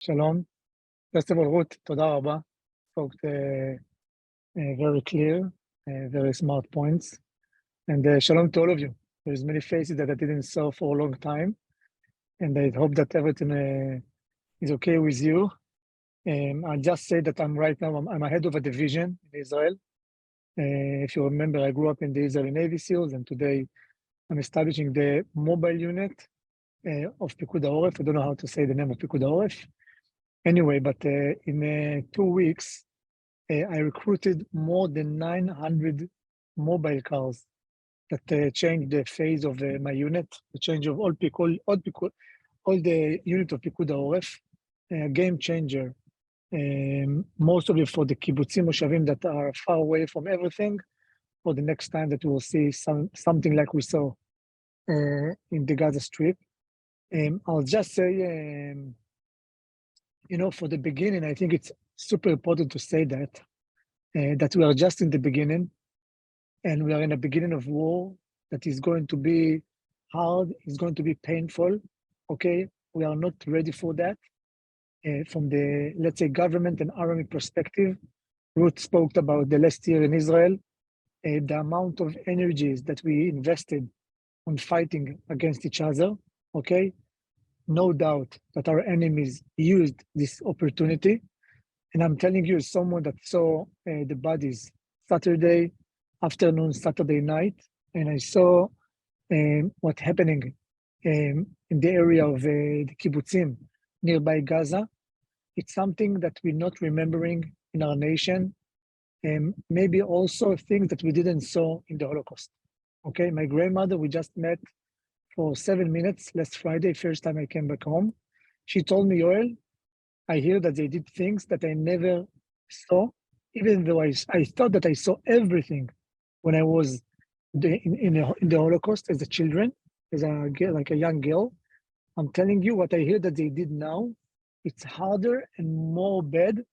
Shalom. First of all, Ruth, תודה רבה. Spoke very clear, very smart points. And shalom to all of you. There's many faces that I didn't saw for a long time. And I hope that everything is okay with you. I'll just say that I'm ahead of a division in Israel. If you remember, I grew up in the Israeli Navy SEALs, and today I'm establishing the mobile unit of Pikud HaOref. I don't know how to say the name of Pikud HaOref. Anyway, but in 2 weeks, I recruited more than 900 mobile cars that changed the phase of my unit, the change of all the unit of Pikud HaOref, game changer. Most of it for the kibbutzim moshavim that are far away from everything, for the next time that we will see something like we saw in the Gaza Strip. I'll just say, for the beginning, I think it's super important to say that we are just in the beginning, and we are in the beginning of war that is going to be hard, is going to be painful, okay? We are not ready for that. From the, let's say, government and army perspective, Ruth spoke about the last year in Israel, the amount of energies that we invested on fighting against each other, okay? No doubt that our enemies used this opportunity. And I'm telling you, as someone that saw the bodies Saturday afternoon, Saturday night, and I saw what's happening in the area of the kibbutzim nearby Gaza. It's something that we're not remembering in our nation, and maybe also things that we didn't saw in the Holocaust. Okay, my grandmother, we just met for 7 minutes last Friday, first time I came back home. She told me, Yoel, I hear that they did things that I never saw, even though I thought that I saw everything when I was in the Holocaust as a children, as a girl, like a young girl. I'm telling you what I hear that they did now, it's harder and more bad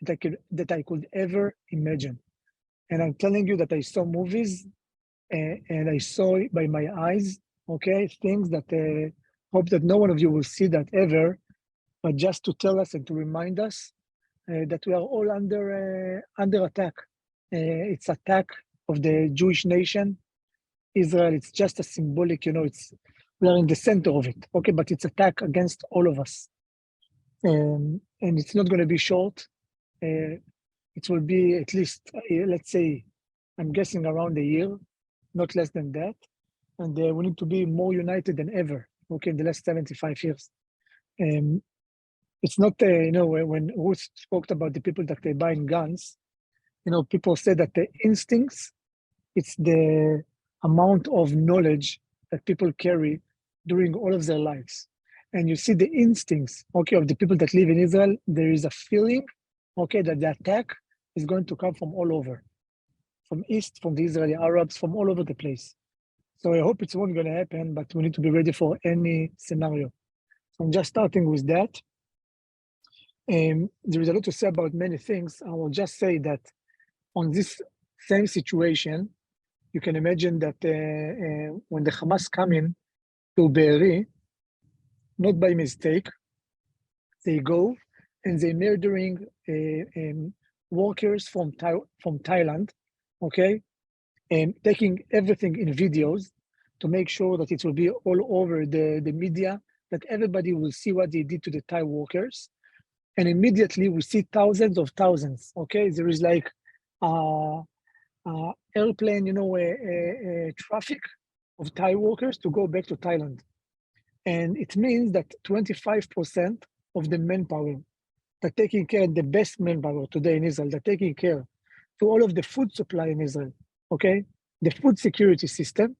that I could ever imagine. And I'm telling you that I saw movies and I saw it by my eyes, okay, things that hope that no one of you will see that ever, but just to tell us and to remind us that we are all under attack. It's attack of the Jewish nation. Israel, it's just a symbolic, we are in the center of it, okay, but it's attack against all of us. And it's not going to be short. It will be at least, let's say, I'm guessing around a year, not less than that. And we need to be more united than ever, okay, in the last 75 years. It's not, when Ruth spoke about the people that they buy guns, people say that the instincts, it's the amount of knowledge that people carry during all of their lives. And you see the instincts, okay, of the people that live in Israel, there is a feeling, okay, that the attack is going to come from all over, from East, from the Israeli Arabs, from all over the place. So I hope it's not going to happen, but we need to be ready for any scenario. So I'm just starting with that. There is a lot to say about many things. I will just say that on this same situation, you can imagine that when the Hamas come in to Be'eri, not by mistake, they go and they're murdering workers from Thailand, okay? And taking everything in videos to make sure that it will be all over the media, that everybody will see what they did to the Thai workers. And immediately we see thousands of thousands, okay? There is like airplane, traffic of Thai workers to go back to Thailand. And it means that 25% of the manpower that taking care of the best manpower today in Israel, that taking care to all of the food supply in Israel, okay? The food security system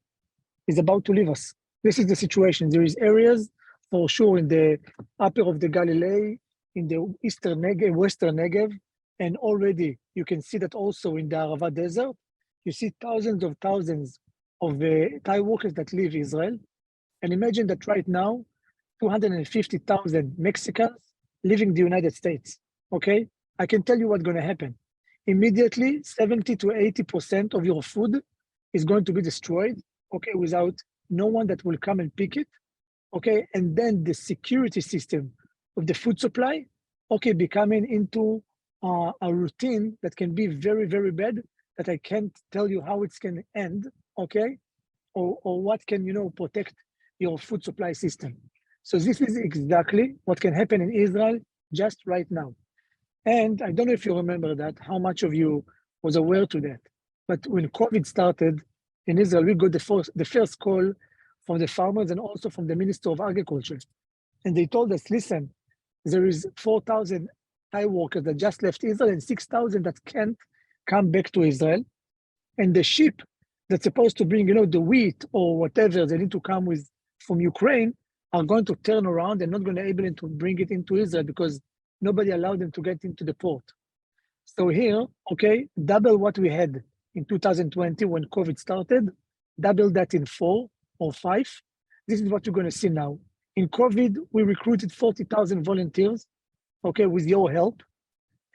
is about to leave us. This is the situation. There is areas for sure in the upper of the Galilee, in the eastern Negev, western Negev, and already you can see that also in the Arava Desert. You see thousands of Thai workers that leave Israel. And imagine that right now, 250,000 Mexicans leaving the United States, okay? I can tell you what's going to happen. Immediately, 70 to 80% of your food is going to be destroyed, okay, without no one that will come and pick it, okay? And then the security system of the food supply okay, becoming into a routine that can be very, very bad, that I can't tell you how it's can end, okay? Or what can, protect your food supply system. So this is exactly what can happen in Israel just right now. And I don't know if you remember that, how much of you was aware to that. But when COVID started in Israel, we got the first call from the farmers and also from the Minister of Agriculture. And they told us, listen, there is 4,000 Thai workers that just left Israel and 6,000 that can't come back to Israel. And the ship that's supposed to bring, the wheat or whatever they need to come with from Ukraine are going to turn around and not going to be able to bring it into Israel because nobody allowed them to get into the port. So here, okay, double what we had in 2020 when COVID started, double that in 4 or 5. This is what you're going to see now. In COVID, we recruited 40,000 volunteers, okay, with your help,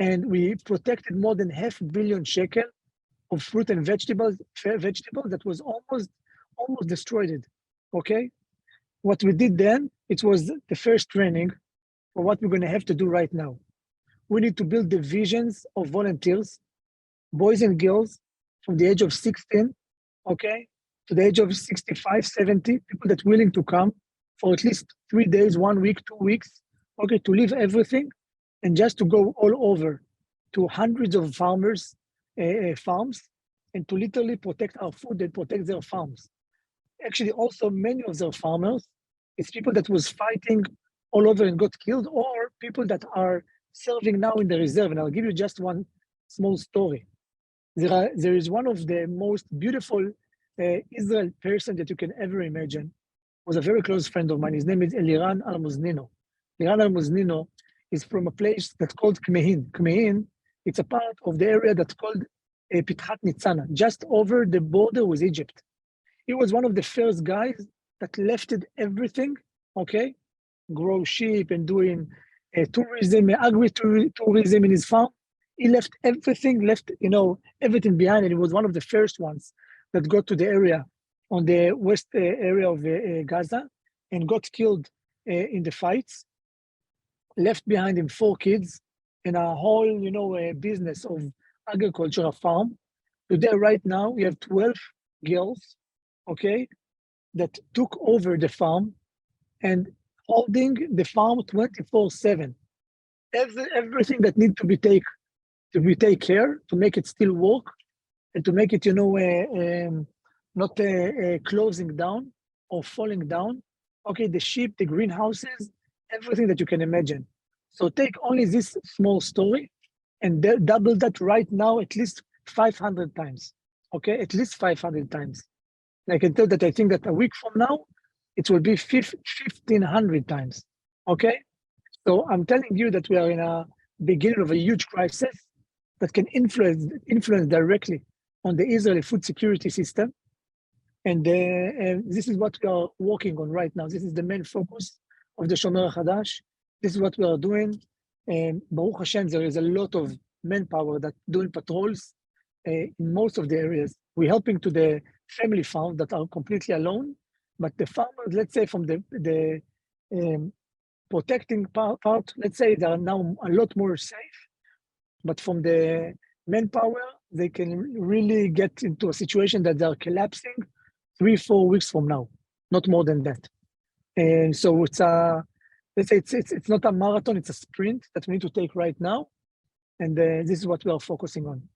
and we protected more than 500 million shekel of fruit and vegetables that was almost destroyed, okay? What we did then, it was the first training for what we're going to have to do right now. We need to build divisions of volunteers, boys and girls from the age of 16, okay, to the age of 65, 70, people that are willing to come for at least 3 days, 1 week, 2 weeks, okay, to leave everything and just to go all over to hundreds of farmers, farms, and to literally protect our food and protect their farms. Actually, also many of their farmers, it's people that was fighting all over and got killed, or people that are serving now in the reserve. And I'll give you just one small story. There is one of the most beautiful Israel person that you can ever imagine. Was a very close friend of mine. His name is Eliran Al-Muznino. Eliran Al-Muznino is from a place that's called Kmehin. Kmehin, it's a part of the area that's called Pithat Nitzana, just over the border with Egypt. He was one of the first guys that left everything, okay, grow sheep and doing tourism, agri-tourism in his farm. He left everything, everything behind, and he was one of the first ones that got to the area on the west area of Gaza and got killed in the fights. Left behind him 4 kids and a whole, business of agricultural farm. Today, right now, we have 12 girls, okay, that took over the farm and holding the farm 24/7. Everything that needs to be taken care to make it still work and to make it, not closing down or falling down. Okay, the sheep, the greenhouses, everything that you can imagine. So take only this small story and double that right now at least 500 times. Okay, at least 500 times. And I can tell that I think that a week from now, it will be 1,500 times. Okay, so I'm telling you that we are in a beginning of a huge crisis that can influence directly on the Israeli food security system. And this is what we are working on right now. This is the main focus of the Shomer HaChadash. This is what we are doing. And Baruch Hashem, there is a lot of manpower that doing patrols in most of the areas. We're helping to the family farms that are completely alone, but the farmers, let's say from the protecting part, let's say they are now a lot more safe, but from the manpower, they can really get into a situation that they are collapsing 3-4 weeks from now, not more than that. And so it's let's say it's not a marathon, it's a sprint that we need to take right now. And this is what we are focusing on.